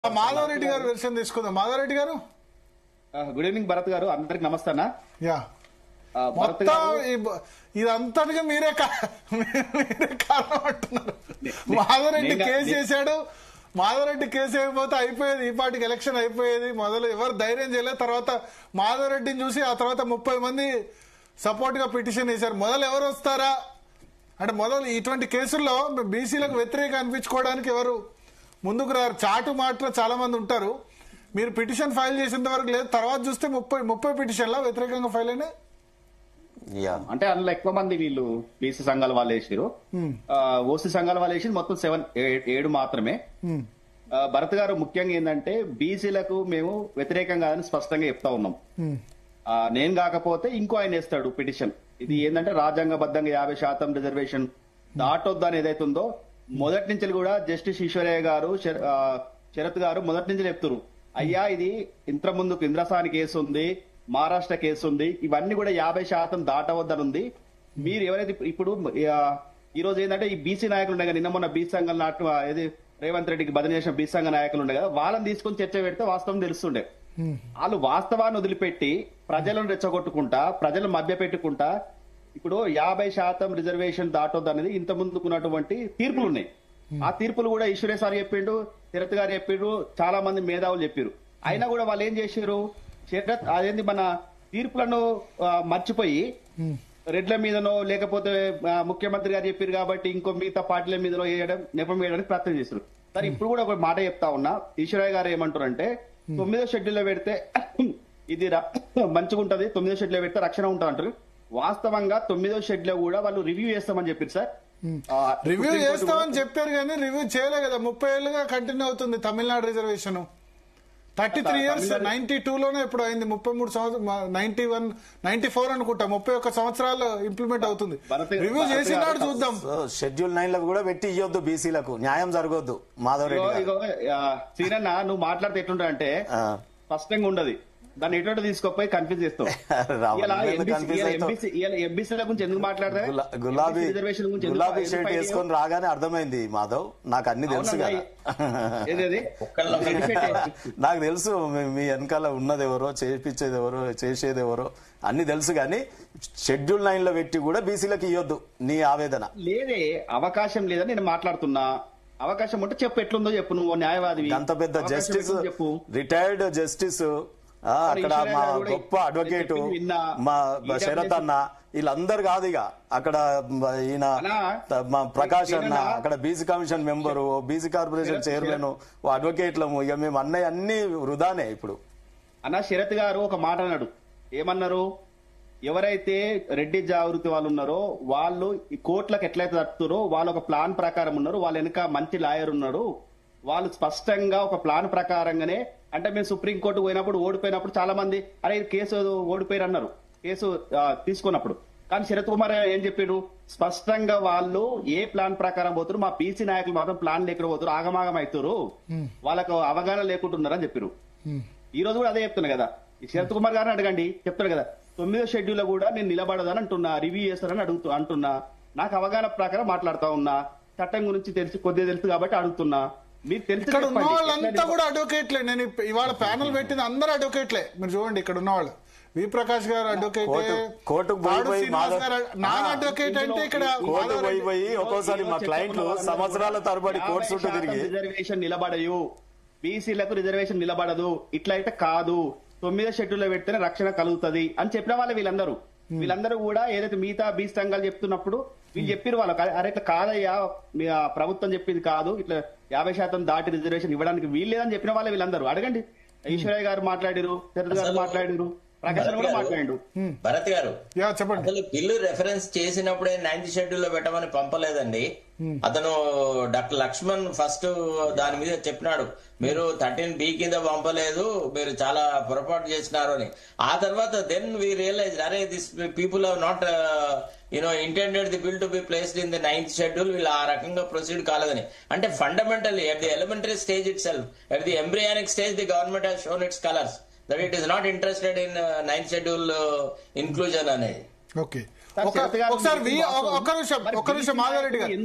మాధవరెడ్డి గారు వెర్షన్ తీసుకుందాం. మాధవరెడ్డి గారు గుడ్ ఈవినింగ్ భరత్ గారు, అందరికి నమస్తే అన్న. యా మొత్తం ఇదంతటిగా మీరే కారణం అంటున్నారు. మాధవరెడ్డి కేసు చేశాడు, మాధవరెడ్డి కేసు అయిపోతే అయిపోయేది, ఈ పార్టీకి ఎలక్షన్ అయిపోయేది. మొదలు ఎవరు ధైర్యం చేయలేదు. తర్వాత మాధవరెడ్డిని చూసి ఆ తర్వాత 30 మంది సపోర్ట్ గా పిటిషన్ వేశారు. మొదలు ఎవరు వస్తారా అంటే మొదలు ఇటువంటి కేసుల్లో బీసీలకు వ్యతిరేక అనిపించుకోవడానికి ఎవరు ముందుకు రారు. చాటు మాటలో చాలా మంది ఉంటారు. మీరు పిటిషన్ ఫైల్ చేసేంత వరకు లేదు, తర్వాత చూస్తే 30 పిటిషన్ల వ్యతిరేకంగా ఫైల్ అయినాయి. అంటే అందులో ఎక్కువ మంది వీళ్ళు బీసీ సంఘాల వాళ్ళు వేసారు, ఓసీ సంఘాల వాళ్ళు వేసి మొత్తం 7 మాత్రమే. భరత్ గారు ముఖ్యంగా ఏంటంటే బీసీలకు మేము వ్యతిరేకంగా అని స్పష్టంగా చెప్తా ఉన్నాం. నేను కాకపోతే ఇంకో ఆయన వేస్తాడు పిటిషన్. ఇది ఏంటంటే రాజ్యాంగబద్ధంగా 50% రిజర్వేషన్ దాటొద్దు అని ఏదైతే ఉందో మొదటి నుంచి కూడా జస్టిస్ ఈశ్వరయ్య గారు, శరత్ గారు మొదటి నుంచి చెప్తున్నారు, అయ్యా ఇది ఇంత ముందుకు ఇంద్రసాని కేసు ఉంది, మహారాష్ట్ర కేసు ఉంది, ఇవన్నీ కూడా 50% దాటవద్దని ఉంది. మీరు ఎవరైతే ఇప్పుడు ఈ రోజు ఏంటంటే ఈ బీసీ నాయకులు ఉన్నాయి కదా, నిన్న మొన్న బీసీ సంఘాల నాటు ఏది రేవంత్ రెడ్డికి బదిలీ చేసిన బీసీ సంఘ నాయకులు ఉన్నాయి కదా, వాళ్ళని తీసుకొని చర్చ పెడితే వాస్తవం తెలుస్తుండే. వాళ్ళు వాస్తవాన్ని వదిలిపెట్టి ప్రజలను రెచ్చగొట్టుకుంటా, ప్రజలను మభ్య పెట్టుకుంటా ఇప్పుడు 50% రిజర్వేషన్ దాటొద్దు అనేది ఇంత ముందుకున్నటువంటి తీర్పులు ఉన్నాయి. ఆ తీర్పులు కూడా ఈశ్వరయ్య సార్ చెప్పిండు, శరత్ గారు చెప్పిండు, చాలా మంది మేధావులు చెప్పారు. అయినా కూడా వాళ్ళు ఏం చేశారు, శరత్ అదేంటి మన తీర్పులను మర్చిపోయి రెడ్ల మీదనో లేకపోతే ముఖ్యమంత్రి గారు చెప్పారు కాబట్టి ఇంకో మిగతా పార్టీల మీదనో నెపం వేయడానికి ప్రయత్నం చేశారు. సరే ఇప్పుడు కూడా ఒక మాట చెప్తా ఉన్నా, ఈశ్వరయ్య గారు ఏమంటారంటే 9వ షెడ్యూల్లో పెడితే ఇది మంచిగా ఉంటది, 9వ షెడ్యూల్లో పెడితే రక్షణ ఉంటుంది అంటారు. వాస్తవంగా 9వ షెడ్యూల్లో కూడా వాళ్ళు రివ్యూ చేస్తామని చెప్పారు సార్. రివ్యూ చేస్తామని చెప్పారు కానీ రివ్యూ చేయలే కదా. 30 ఏళ్ళుగా కంటిన్యూ అవుతుంది తమిళనాడు రిజర్వేషన్. 33 years 92లోనే ఎప్పుడు అయింది, 33 సంవత్సరం 91 94 అనుకుంటా, 31 సంవత్సరాలు ఇంప్లిమెంట్ అవుతుంది. రివ్యూ చేసినాడు చూద్దాం. షెడ్యూల్ 9 కూడా పెట్టి ఇవ్వద్దు, బీసీలకు న్యాయం జరగొద్దు. మాధవరెడ్డి సీనన్న నువ్వు మాట్లాడితే ఎట్లుంటా అంటే స్పష్టంగా ఉండదు, దాన్ని ఎటువంటి తీసుకోపోయి కన్ఫ్యూజ్ చేస్తావు. ఎంబీసీల గురించి ఎందుకు మాట్లాడతా, గులాబీ షర్ట్ వేసుకొని రాగానే అర్థమైంది మాధవ్, నాకు అన్ని తెలుసు కదా. నాకు తెలుసు మీ వెనకాల ఉన్నది ఎవరో, చేపించేది ఎవరో, చేసేది ఎవరో అన్ని తెలుసు. కానీ షెడ్యూల్ 9 లో పెట్టి కూడా బీసీలకు ఇవ్వద్దు, నీ ఆవేదన లేదే, అవకాశం లేదని నేను మాట్లాడుతున్నా. అవకాశం ఉంటే చెప్పు, ఎట్లుందో చెప్పు, నువ్వు న్యాయవాది. అంత పెద్ద జస్టిస్, రిటైర్డ్ జస్టిస్, అక్కడ మా గొప్ప అడ్వకేటు మా శరత్ అన్న, వీళ్ళందరు కాదు ఇక అక్కడ ఈయన మా ప్రకాష్ అన్న, అక్కడ BC commission member, BC corporation chairman, అడ్వకేట్లము, ఇక మేము అన్ని వృధానే. ఇప్పుడు అన్న శరత్ గారు ఒక మాట అన్నాడు, ఏమన్నారు, ఎవరైతే రెడ్డి జాగృతి వాళ్ళు ఉన్నారో వాళ్ళు ఈ కోర్టులకు ఎట్లయితే తట్టుతారో వాళ్ళు ఒక ప్లాన్ ప్రకారం ఉన్నారు, వాళ్ళ వెనక మంచి లాయర్ ఉన్నాడు, వాళ్ళు స్పష్టంగా ఒక ప్లాన్ ప్రకారంగానే. అంటే మేము సుప్రీంకోర్టు పోయినప్పుడు ఓడిపోయినప్పుడు చాలా మంది అరే కేసు ఓడిపోయారు అన్నారు, కేసు తీసుకున్నప్పుడు. కానీ శరత్ కుమార్ ఏం చెప్పాడు, స్పష్టంగా వాళ్ళు ఏ ప్లాన్ ప్రకారం పోతారు, మా పీసీ నాయకులు మాత్రం ప్లాన్ లేకుండా పోతారు, ఆగమాగం అవుతారు, వాళ్ళకు అవగాహన లేకుంటున్నారని చెప్పారు. ఈ రోజు కూడా అదే చెప్తున్నా కదా, ఈ శరత్ కుమార్ గారిని అడగండి, చెప్తాడు కదా 9వ షెడ్యూల్ కూడా నేను నిలబడదని అంటున్నా, రివ్యూ చేస్తారని అంటున్నా, నాకు అవగాహన ప్రకారం మాట్లాడుతా ఉన్నా, చట్టం గురించి కొద్దిగా తెలుసు కాబట్టి అడుగుతున్నా. మీకు తెలుసు ఇక్కడ ఉన్న వాళ్ళంతా కూడా అడ్వకేట్లే. నేను ఇవాళ ప్యానల్ పెట్టింది అందరూ అడ్వకేట్లే. మీరు చూడండి ఇక్కడ ఉన్న వాళ్ళు, వి ప్రకాష్ గారు అడ్వకేట్, నాన్ అడ్వకేట్. అంటే ఇక్కడ ఒక్కోసారి మా క్లయింట్లు సంవత్సరాల తరబడి కోర్టు చుట్టూ తిరిగి రిజర్వేషన్ నిలబడయు, బీసీలకు రిజర్వేషన్ నిలబడదు, ఇట్లా అయితే కాదు, 9వ షెడ్యూల్లో పెడితేనే రక్షణ కలుగుతుంది అని చెప్పిన వాళ్ళే వీళ్ళందరూ కూడా ఏదైతే మిగతా బీసీ సంఘాలు చెప్తున్నప్పుడు వీళ్ళు చెప్పారు వాళ్ళకి, అరే ఇట్లా కాదయ్యా ప్రభుత్వం చెప్పింది కాదు, ఇట్లా 50% దాటి రిజర్వేషన్ ఇవ్వడానికి వీల్లేదని చెప్పిన వాళ్ళే వీళ్ళందరూ. అడగండి, ఈశ్వరయ్య గారు మాట్లాడారు, శరత్ గారు మాట్లాడారు, ప్రకాశ్ కూడా మాట్లాడాడు. భరత్ గారు చెప్పండి, అసలు బిల్లు రెఫరెన్స్ చేసినప్పుడే 9th షెడ్యూల్ లో పెట్టమని పంపలేదండి. అతను డాక్టర్ లక్ష్మణ్ ఫస్ట్ దాని మీద చెప్పినాడు, మీరు 13B కింద పంపలేదు, మీరు చాలా పొరపాటు చేసినారు అని. ఆ తర్వాత దెన్ వి రియలైజ్ అరే this people have not intended the bill to be placed in the 9th schedule, వీళ్ళు ఆ రకంగా ప్రొసీడ్ కాలేదని. అంటే fundamentally at the elementary stage itself, at the embryonic stage, the government has shown its colors that it is not interested in 9th schedule inclusion అనేది. Okay, ఒక్క నిమిషం మాధవరెడ్డి గారు.